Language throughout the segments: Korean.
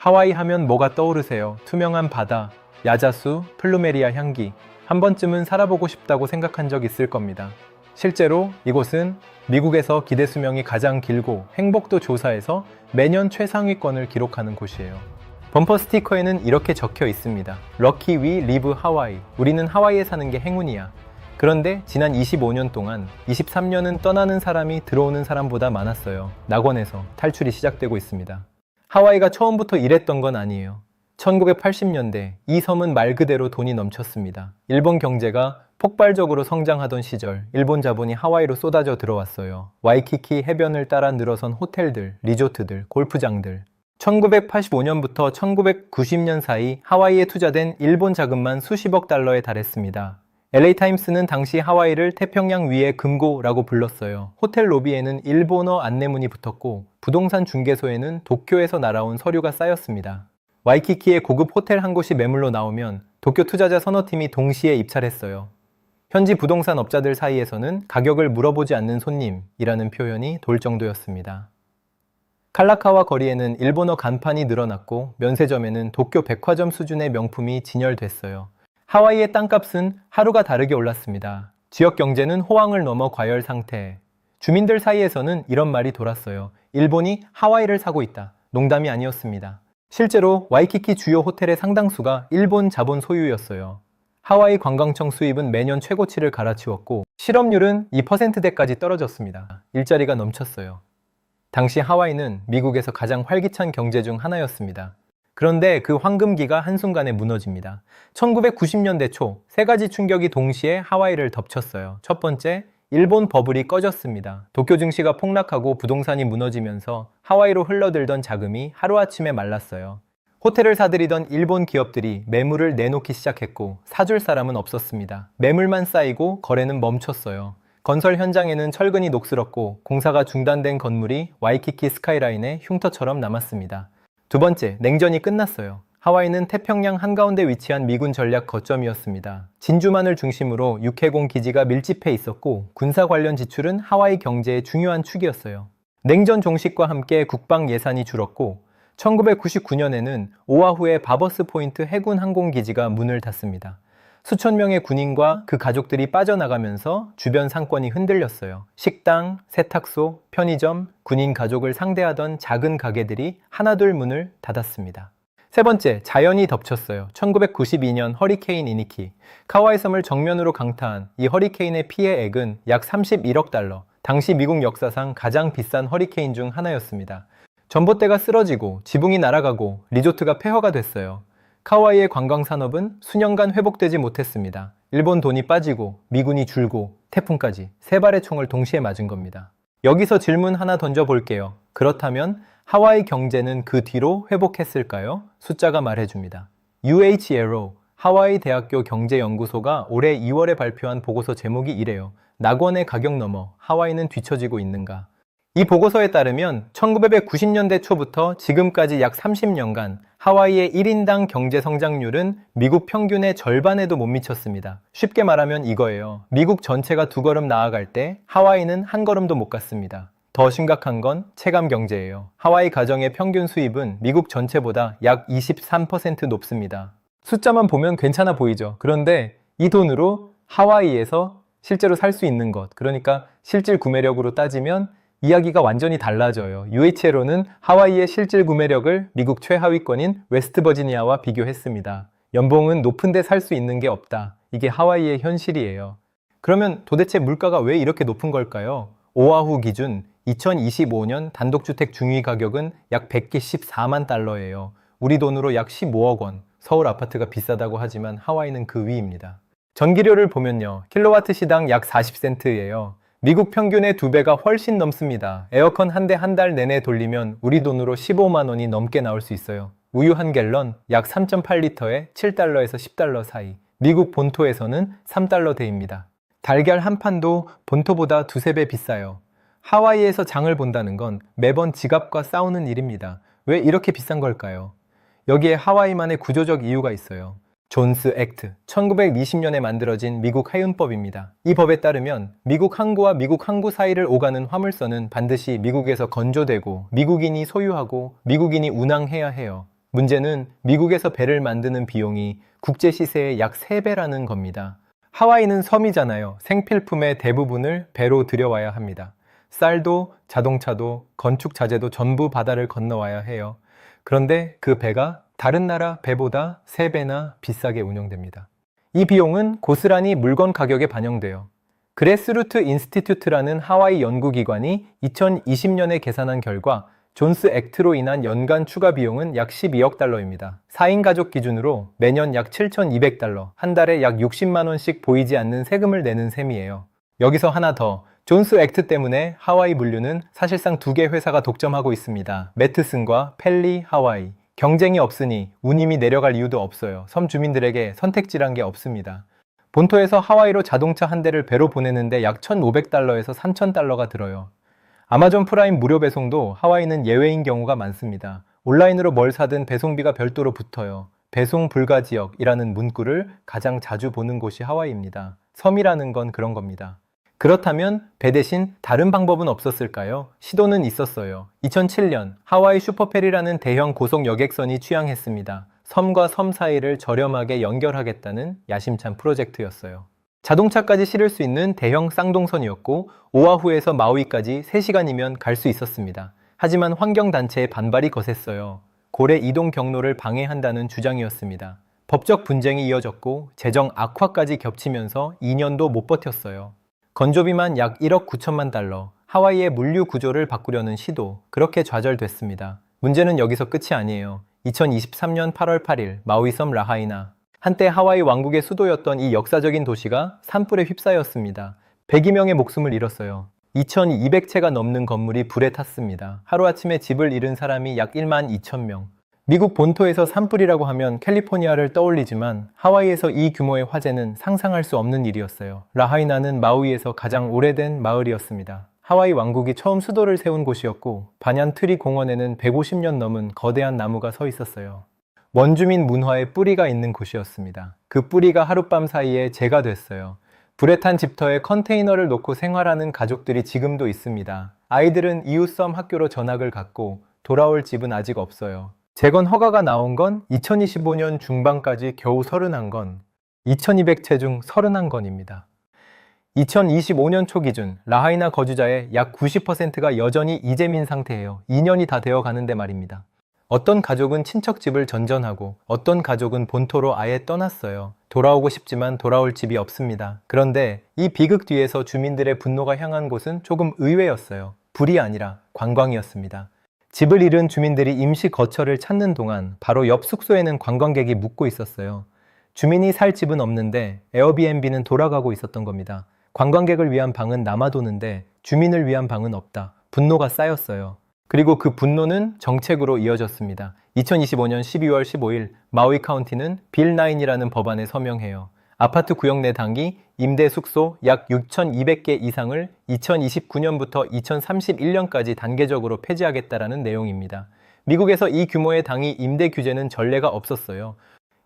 하와이 하면 뭐가 떠오르세요? 투명한 바다, 야자수, 플루메리아 향기. 한 번쯤은 살아보고 싶다고 생각한 적 있을 겁니다. 실제로 이곳은 미국에서 기대 수명이 가장 길고 행복도 조사에서 매년 최상위권을 기록하는 곳이에요. 범퍼 스티커에는 이렇게 적혀 있습니다. Lucky we live Hawaii. 우리는 하와이에 사는 게 행운이야. 그런데 지난 25년 동안 23년은 떠나는 사람이 들어오는 사람보다 많았어요. 낙원에서 탈출이 시작되고 있습니다. 하와이가 처음부터 이랬던 건 아니에요. 1980년대 이 섬은 말 그대로 돈이 넘쳤습니다. 일본 경제가 폭발적으로 성장하던 시절 일본 자본이 하와이로 쏟아져 들어왔어요. 와이키키 해변을 따라 늘어선 호텔들, 리조트들, 골프장들. 1985년부터 1990년 사이 하와이에 투자된 일본 자금만 수십억 달러에 달했습니다. LA타임스는 당시 하와이를 태평양 위의 금고라고 불렀어요. 호텔 로비에는 일본어 안내문이 붙었고 부동산 중개소에는 도쿄에서 날아온 서류가 쌓였습니다. 와이키키의 고급 호텔 한 곳이 매물로 나오면 도쿄 투자자 선호팀이 동시에 입찰했어요. 현지 부동산 업자들 사이에서는 가격을 물어보지 않는 손님이라는 표현이 돌 정도였습니다. 칼라카와 거리에는 일본어 간판이 늘어났고 면세점에는 도쿄 백화점 수준의 명품이 진열됐어요. 하와이의 땅값은 하루가 다르게 올랐습니다. 지역 경제는 호황을 넘어 과열 상태. 주민들 사이에서는 이런 말이 돌았어요. 일본이 하와이를 사고 있다. 농담이 아니었습니다. 실제로 와이키키 주요 호텔의 상당수가 일본 자본 소유였어요. 하와이 관광청 수입은 매년 최고치를 갈아치웠고 실업률은 2%대까지 떨어졌습니다. 일자리가 넘쳤어요. 당시 하와이는 미국에서 가장 활기찬 경제 중 하나였습니다. 그런데 그 황금기가 한순간에 무너집니다. 1990년대 초 세 가지 충격이 동시에 하와이를 덮쳤어요. 첫 번째, 일본 버블이 꺼졌습니다. 도쿄 증시가 폭락하고 부동산이 무너지면서 하와이로 흘러들던 자금이 하루아침에 말랐어요. 호텔을 사들이던 일본 기업들이 매물을 내놓기 시작했고 사줄 사람은 없었습니다. 매물만 쌓이고 거래는 멈췄어요. 건설 현장에는 철근이 녹슬었고 공사가 중단된 건물이 와이키키 스카이라인의 흉터처럼 남았습니다. 두 번째, 냉전이 끝났어요. 하와이는 태평양 한가운데 위치한 미군 전략 거점이었습니다. 진주만을 중심으로 육해공 기지가 밀집해 있었고 군사 관련 지출은 하와이 경제의 중요한 축이었어요. 냉전 종식과 함께 국방 예산이 줄었고 1999년에는 오아후의 바버스 포인트 해군 항공기지가 문을 닫습니다. 수천 명의 군인과 그 가족들이 빠져나가면서 주변 상권이 흔들렸어요. 식당, 세탁소, 편의점, 군인 가족을 상대하던 작은 가게들이 하나둘 문을 닫았습니다. 세 번째, 자연이 덮쳤어요. 1992년 허리케인 이니키. 카와이 섬을 정면으로 강타한 이 허리케인의 피해액은 약 31억 달러. 당시 미국 역사상 가장 비싼 허리케인 중 하나였습니다. 전봇대가 쓰러지고 지붕이 날아가고 리조트가 폐허가 됐어요. 카와이의 관광산업은 수년간 회복되지 못했습니다. 일본 돈이 빠지고 미군이 줄고 태풍까지 세 발의 총을 동시에 맞은 겁니다. 여기서 질문 하나 던져볼게요. 그렇다면 하와이 경제는 그 뒤로 회복했을까요? 숫자가 말해줍니다. UHLO, 하와이 대학교 경제연구소가 올해 2월에 발표한 보고서 제목이 이래요. 낙원의 가격 너머 하와이는 뒤처지고 있는가? 이 보고서에 따르면 1990년대 초부터 지금까지 약 30년간 하와이의 1인당 경제 성장률은 미국 평균의 절반에도 못 미쳤습니다. 쉽게 말하면 이거예요. 미국 전체가 두 걸음 나아갈 때 하와이는 한 걸음도 못 갔습니다. 더 심각한 건 체감 경제예요. 하와이 가정의 평균 수입은 미국 전체보다 약 23% 높습니다. 숫자만 보면 괜찮아 보이죠. 그런데 이 돈으로 하와이에서 실제로 살 수 있는 것, 그러니까 실질 구매력으로 따지면 이야기가 완전히 달라져요. UHLO는 하와이의 실질 구매력을 미국 최하위권인 웨스트버지니아와 비교했습니다. 연봉은 높은데 살 수 있는 게 없다. 이게 하와이의 현실이에요. 그러면 도대체 물가가 왜 이렇게 높은 걸까요? 오아후 기준 2025년 단독주택 중위 가격은 약 114만 달러예요. 우리 돈으로 약 15억 원. 서울 아파트가 비싸다고 하지만 하와이는 그 위입니다. 전기료를 보면요. 킬로와트 시당 약 40센트예요. 미국 평균의 2배가 훨씬 넘습니다. 에어컨 한 대 한 달 내내 돌리면 우리 돈으로 15만 원이 넘게 나올 수 있어요. 우유 한 갤런 약 3.8리터에 7달러에서 10달러 사이. 미국 본토에서는 3달러대입니다. 달걀 한 판도 본토보다 두세 배 비싸요. 하와이에서 장을 본다는 건 매번 지갑과 싸우는 일입니다. 왜 이렇게 비싼 걸까요? 여기에 하와이만의 구조적 이유가 있어요. 존스 액트, 1920년에 만들어진 미국 해운법입니다. 이 법에 따르면 미국 항구와 미국 항구 사이를 오가는 화물선은 반드시 미국에서 건조되고 미국인이 소유하고 미국인이 운항해야 해요. 문제는 미국에서 배를 만드는 비용이 국제 시세의 약 3배라는 겁니다. 하와이는 섬이잖아요. 생필품의 대부분을 배로 들여와야 합니다. 쌀도, 자동차도, 건축 자재도 전부 바다를 건너와야 해요. 그런데 그 배가 다른 나라 배보다 3배나 비싸게 운영됩니다. 이 비용은 고스란히 물건 가격에 반영돼요. 그래스루트 인스티튜트라는 하와이 연구기관이 2020년에 계산한 결과 존스 액트로 인한 연간 추가 비용은 약 12억 달러입니다. 4인 가족 기준으로 매년 약 7,200달러, 한 달에 약 60만 원씩 보이지 않는 세금을 내는 셈이에요. 여기서 하나 더, 존스 액트 때문에 하와이 물류는 사실상 2개 회사가 독점하고 있습니다. 매트슨과 펠리 하와이. 경쟁이 없으니 운임이 내려갈 이유도 없어요. 섬 주민들에게 선택지란 게 없습니다. 본토에서 하와이로 자동차 한 대를 배로 보내는데 약 1,500달러에서 3,000달러가 들어요. 아마존 프라임 무료 배송도 하와이는 예외인 경우가 많습니다. 온라인으로 뭘 사든 배송비가 별도로 붙어요. 배송 불가 지역이라는 문구를 가장 자주 보는 곳이 하와이입니다. 섬이라는 건 그런 겁니다. 그렇다면 배 대신 다른 방법은 없었을까요? 시도는 있었어요. 2007년 하와이 슈퍼페리라는 대형 고속 여객선이 취항했습니다. 섬과 섬 사이를 저렴하게 연결하겠다는 야심찬 프로젝트였어요. 자동차까지 실을 수 있는 대형 쌍동선이었고 오아후에서 마우이까지 3시간이면 갈 수 있었습니다. 하지만 환경단체의 반발이 거셌어요. 고래 이동 경로를 방해한다는 주장이었습니다. 법적 분쟁이 이어졌고 재정 악화까지 겹치면서 2년도 못 버텼어요. 건조비만 약 1억 9천만 달러, 하와이의 물류 구조를 바꾸려는 시도, 그렇게 좌절됐습니다. 문제는 여기서 끝이 아니에요. 2023년 8월 8일 마우이섬 라하이나. 한때 하와이 왕국의 수도였던 이 역사적인 도시가 산불에 휩싸였습니다. 100여 명의 목숨을 잃었어요. 2200채가 넘는 건물이 불에 탔습니다. 하루아침에 집을 잃은 사람이 약 1만 2천 명. 미국 본토에서 산불이라고 하면 캘리포니아를 떠올리지만 하와이에서 이 규모의 화재는 상상할 수 없는 일이었어요. 라하이나는 마우이에서 가장 오래된 마을이었습니다. 하와이 왕국이 처음 수도를 세운 곳이었고 바냔 트리 공원에는 150년 넘은 거대한 나무가 서 있었어요. 원주민 문화의 뿌리가 있는 곳이었습니다. 그 뿌리가 하룻밤 사이에 재가 됐어요. 불에 탄 집터에 컨테이너를 놓고 생활하는 가족들이 지금도 있습니다. 아이들은 이웃섬 학교로 전학을 갔고 돌아올 집은 아직 없어요. 재건 허가가 나온 건 2025년 중반까지 겨우 31건, 2200채 중 31건입니다. 2025년 초 기준 라하이나 거주자의 약 90%가 여전히 이재민 상태예요. 2년이 다 되어 가는데 말입니다. 어떤 가족은 친척집을 전전하고 어떤 가족은 본토로 아예 떠났어요. 돌아오고 싶지만 돌아올 집이 없습니다. 그런데 이 비극 뒤에서 주민들의 분노가 향한 곳은 조금 의외였어요. 불이 아니라 관광이었습니다. 집을 잃은 주민들이 임시 거처를 찾는 동안 바로 옆 숙소에는 관광객이 묵고 있었어요. 주민이 살 집은 없는데 에어비앤비는 돌아가고 있었던 겁니다. 관광객을 위한 방은 남아도는데 주민을 위한 방은 없다. 분노가 쌓였어요. 그리고 그 분노는 정책으로 이어졌습니다. 2025년 12월 15일 마우이 카운티는 빌 9이라는 법안에 서명해요. 아파트 구역 내 단기 임대 숙소 약 6,200개 이상을 2029년부터 2031년까지 단계적으로 폐지하겠다라는 내용입니다. 미국에서 이 규모의 당이 임대 규제는 전례가 없었어요.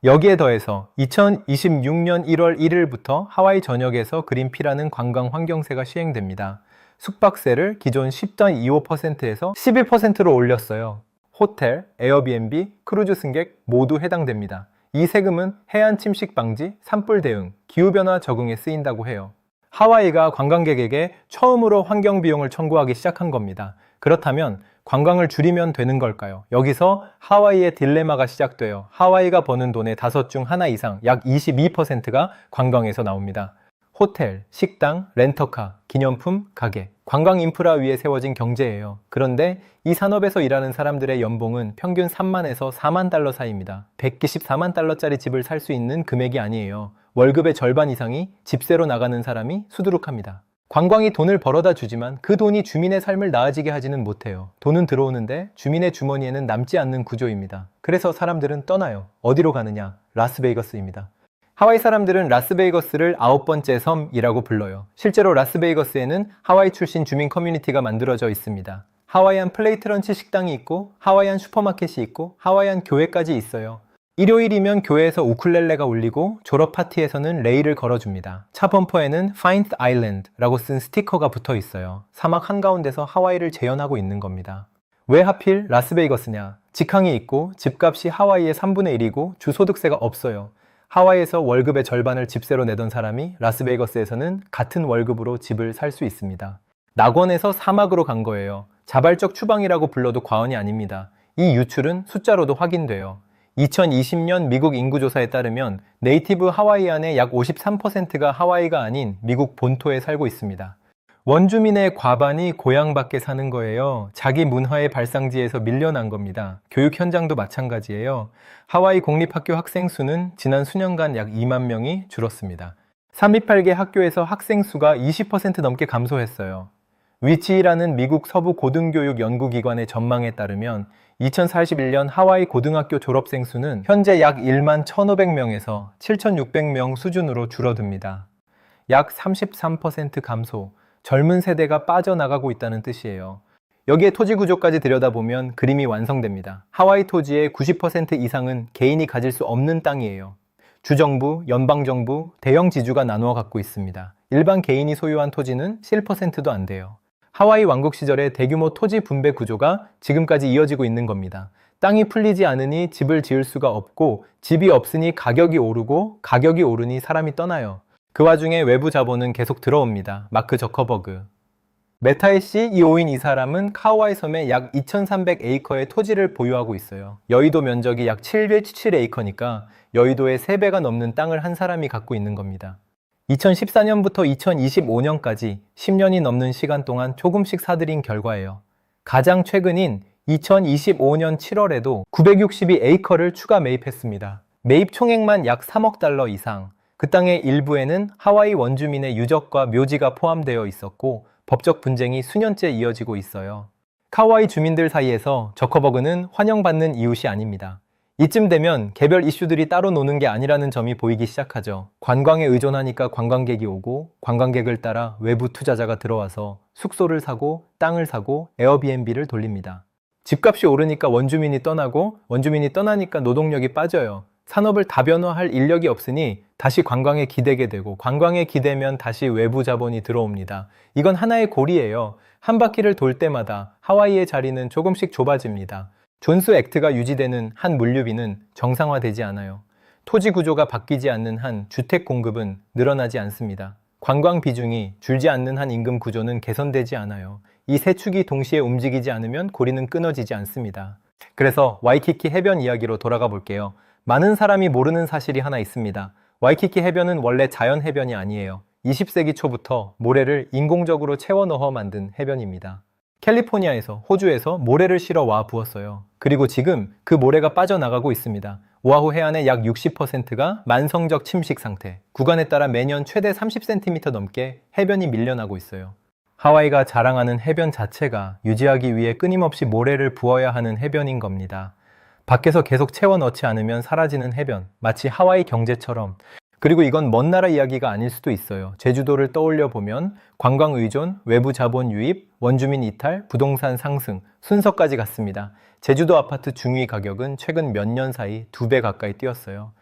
여기에 더해서 2026년 1월 1일부터 하와이 전역에서 그린피라는 관광 환경세가 시행됩니다. 숙박세를 기존 10.25%에서 11%로 올렸어요. 호텔, 에어비앤비, 크루즈 승객 모두 해당됩니다. 이 세금은 해안 침식 방지, 산불 대응, 기후변화 적응에 쓰인다고 해요. 하와이가 관광객에게 처음으로 환경 비용을 청구하기 시작한 겁니다. 그렇다면 관광을 줄이면 되는 걸까요? 여기서 하와이의 딜레마가 시작돼요. 하와이가 버는 돈의 5 중 하나 이상, 약 22%가 관광에서 나옵니다. 호텔, 식당, 렌터카, 기념품, 가게, 관광 인프라 위에 세워진 경제예요. 그런데 이 산업에서 일하는 사람들의 연봉은 평균 3만에서 4만 달러 사이입니다. 124만 달러짜리 집을 살 수 있는 금액이 아니에요. 월급의 절반 이상이 집세로 나가는 사람이 수두룩합니다. 관광이 돈을 벌어다 주지만 그 돈이 주민의 삶을 나아지게 하지는 못해요. 돈은 들어오는데 주민의 주머니에는 남지 않는 구조입니다. 그래서 사람들은 떠나요. 어디로 가느냐? 라스베이거스입니다. 하와이 사람들은 라스베이거스를 9번째 섬이라고 불러요. 실제로 라스베이거스에는 하와이 출신 주민 커뮤니티가 만들어져 있습니다. 하와이안 플레이트 런치 식당이 있고 하와이안 슈퍼마켓이 있고 하와이안 교회까지 있어요. 일요일이면 교회에서 우쿨렐레가 울리고 졸업 파티에서는 레이를 걸어줍니다. 차 범퍼에는 Find Island라고 쓴 스티커가 붙어 있어요. 사막 한가운데서 하와이를 재현하고 있는 겁니다. 왜 하필 라스베이거스냐? 직항이 있고 집값이 하와이의 3분의 1이고 주소득세가 없어요. 하와이에서 월급의 절반을 집세로 내던 사람이 라스베이거스에서는 같은 월급으로 집을 살 수 있습니다. 낙원에서 사막으로 간 거예요. 자발적 추방이라고 불러도 과언이 아닙니다. 이 유출은 숫자로도 확인돼요. 2020년 미국 인구조사에 따르면 네이티브 하와이안의 약 53%가 하와이가 아닌 미국 본토에 살고 있습니다. 원주민의 과반이 고향 밖에 사는 거예요. 자기 문화의 발상지에서 밀려난 겁니다. 교육 현장도 마찬가지예요. 하와이 공립학교 학생 수는 지난 수년간 약 2만 명이 줄었습니다. 328개 학교에서 학생 수가 20% 넘게 감소했어요. 위치라는 미국 서부 고등교육 연구기관의 전망에 따르면 2041년 하와이 고등학교 졸업생 수는 현재 약 1만 1,500명에서 7,600명 수준으로 줄어듭니다. 약 33% 감소, 젊은 세대가 빠져나가고 있다는 뜻이에요. 여기에 토지 구조까지 들여다보면 그림이 완성됩니다. 하와이 토지의 90% 이상은 개인이 가질 수 없는 땅이에요. 주정부, 연방정부, 대형 지주가 나누어 갖고 있습니다. 일반 개인이 소유한 토지는 7%도 안 돼요. 하와이 왕국 시절의 대규모 토지 분배 구조가 지금까지 이어지고 있는 겁니다. 땅이 풀리지 않으니 집을 지을 수가 없고 집이 없으니 가격이 오르고 가격이 오르니 사람이 떠나요. 그 와중에 외부 자본은 계속 들어옵니다. 마크 저커버그. 메타의 CEO인 이 사람은 카우아이 섬에 약 2,300에이커의 토지를 보유하고 있어요. 여의도 면적이 약 717에이커니까 여의도의 3배가 넘는 땅을 한 사람이 갖고 있는 겁니다. 2014년부터 2025년까지 10년이 넘는 시간 동안 조금씩 사들인 결과예요. 가장 최근인 2025년 7월에도 962에이커를 추가 매입했습니다. 매입 총액만 약 3억 달러 이상. 그 땅의 일부에는 하와이 원주민의 유적과 묘지가 포함되어 있었고 법적 분쟁이 수년째 이어지고 있어요. 카와이 주민들 사이에서 저커버그는 환영받는 이웃이 아닙니다. 이쯤 되면 개별 이슈들이 따로 노는 게 아니라는 점이 보이기 시작하죠. 관광에 의존하니까 관광객이 오고 관광객을 따라 외부 투자자가 들어와서 숙소를 사고 땅을 사고 에어비앤비를 돌립니다. 집값이 오르니까 원주민이 떠나고 원주민이 떠나니까 노동력이 빠져요. 산업을 다변화할 인력이 없으니 다시 관광에 기대게 되고 관광에 기대면 다시 외부 자본이 들어옵니다. 이건 하나의 고리예요. 한 바퀴를 돌 때마다 하와이의 자리는 조금씩 좁아집니다. 존스 액트가 유지되는 한 물류비는 정상화되지 않아요. 토지 구조가 바뀌지 않는 한 주택 공급은 늘어나지 않습니다. 관광 비중이 줄지 않는 한 임금 구조는 개선되지 않아요. 이 세 축이 동시에 움직이지 않으면 고리는 끊어지지 않습니다. 그래서 와이키키 해변 이야기로 돌아가 볼게요. 많은 사람이 모르는 사실이 하나 있습니다. 와이키키 해변은 원래 자연 해변이 아니에요. 20세기 초부터 모래를 인공적으로 채워 넣어 만든 해변입니다. 캘리포니아에서, 호주에서 모래를 실어 와 부었어요. 그리고 지금 그 모래가 빠져나가고 있습니다. 오아후 해안의 약 60%가 만성적 침식 상태, 구간에 따라 매년 최대 30cm 넘게 해변이 밀려나고 있어요. 하와이가 자랑하는 해변 자체가 유지하기 위해 끊임없이 모래를 부어야 하는 해변인 겁니다. 밖에서 계속 채워 넣지 않으면 사라지는 해변, 마치 하와이 경제처럼. 그리고 이건 먼 나라 이야기가 아닐 수도 있어요. 제주도를 떠올려 보면 관광 의존, 외부 자본 유입, 원주민 이탈, 부동산 상승, 순서까지 같습니다. 제주도 아파트 중위 가격은 최근 몇 년 사이 2배 가까이 뛰었어요.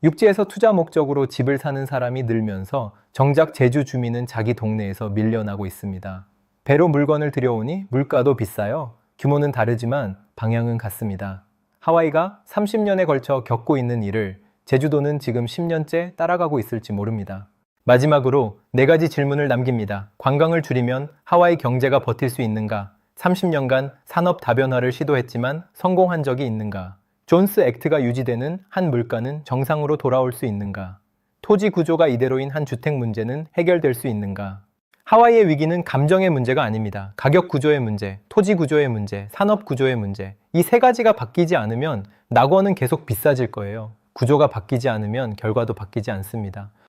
육지에서 투자 목적으로 집을 사는 사람이 늘면서 정작 제주 주민은 자기 동네에서 밀려나고 있습니다. 배로 물건을 들여오니 물가도 비싸요. 규모는 다르지만 방향은 같습니다. 하와이가 30년에 걸쳐 겪고 있는 일을 제주도는 지금 10년째 따라가고 있을지 모릅니다. 마지막으로 4가지 질문을 남깁니다. 관광을 줄이면 하와이 경제가 버틸 수 있는가? 30년간 산업 다변화를 시도했지만 성공한 적이 있는가? 존스 액트가 유지되는 한 물가는 정상으로 돌아올 수 있는가? 토지 구조가 이대로인 한 주택 문제는 해결될 수 있는가? 하와이의 위기는 감정의 문제가 아닙니다. 가격 구조의 문제, 토지 구조의 문제, 산업 구조의 문제. 이 3가지가 바뀌지 않으면 낙원은 계속 비싸질 거예요. 구조가 바뀌지 않으면 결과도 바뀌지 않습니다.